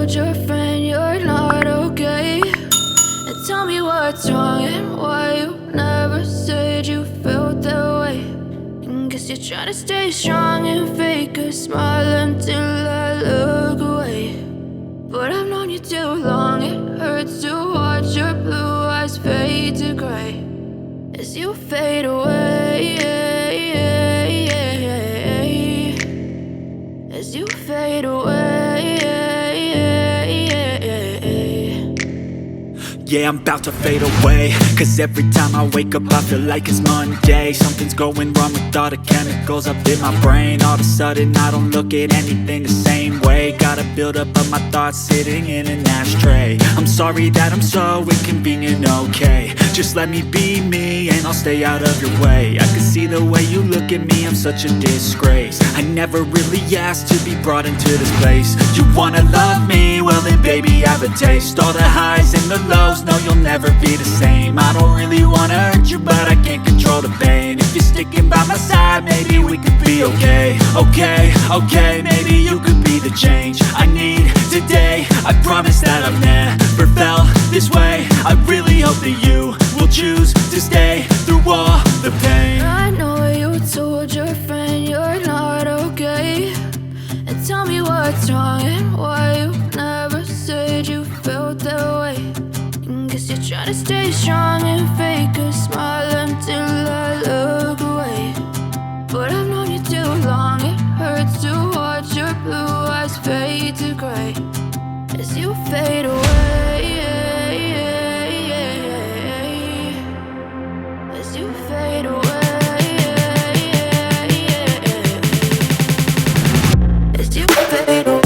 told your friend you're not okay, and tell me what's wrong and why you never said you felt that way. And guess you're trying to stay strong and fake a smile until I look away. But I've known you too long, it hurts to watch your blue eyes fade to gray as you fade away, as you fade away. Yeah, I'm about to fade away, cause every time I wake up I feel like it's Monday. Something's going wrong with all the chemicals up in my brain. All of a sudden I don't look at anything the same way. Got a build up of my thoughts sitting in an ashtray. I'm sorry that I'm so inconvenient, okay. Just let me be me and I'll stay out of your way. I can see the way you look at me, I'm such a disgrace. I never really asked to be brought into this place. You wanna love me? Well then baby have a taste. All the highs and the lows, no, you'll never be the same. I don't really wanna hurt you, but I can't control the pain. If you're sticking by my side, maybe we could be okay. Okay, maybe you could be the change I need today. I promise that I've never felt this way. I really hope that you will choose to stay through all the pain. I know you told your friend you're not okay, and tell me what's wrong and why you never said you felt that way. Guess you're trying to stay strong and fake a smile until I look away. But I've known you too long, it hurts to watch your blue eyes fade to gray as you fade away, as you fade away, as you fade away.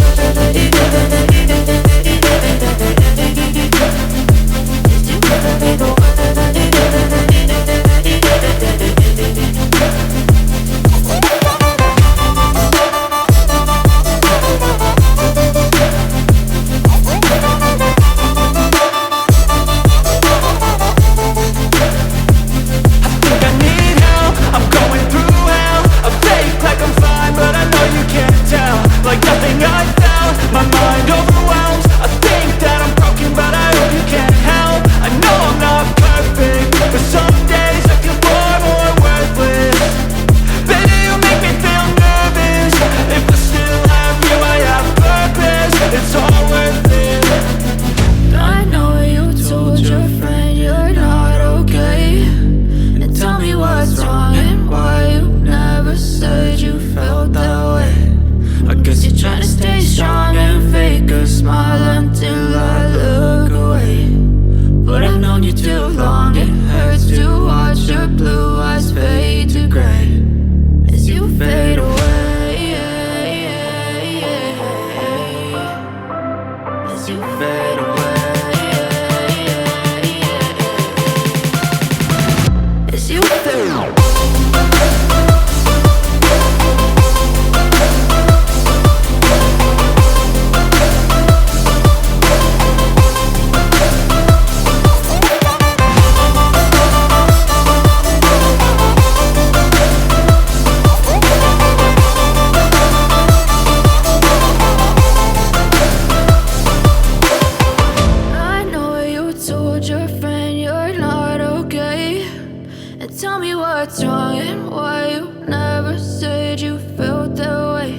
Tell me what's wrong and why you never said you felt that way.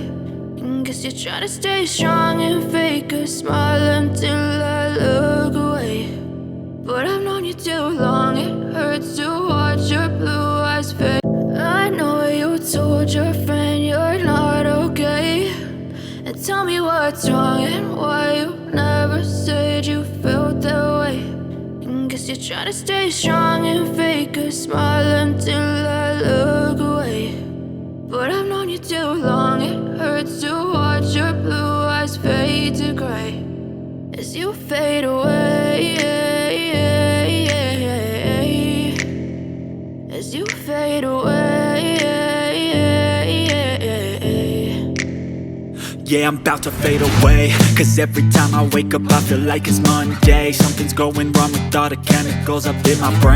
And guess you're trying to stay strong and fake a smile until I look away. But I've known you too long, it hurts to watch your blue eyes fade. I know you told your friend you're not okay, and tell me what's wrong and why you never said you felt that way. Guess you're trying to stay strong and fake a smile until I look away. But I've known you too long, it hurts to watch your blue eyes fade to gray as you fade away, as you fade away. Yeah, I'm about to fade away, cause every time I wake up I feel like it's Monday. Something's going wrong with all the chemicals up in my brain.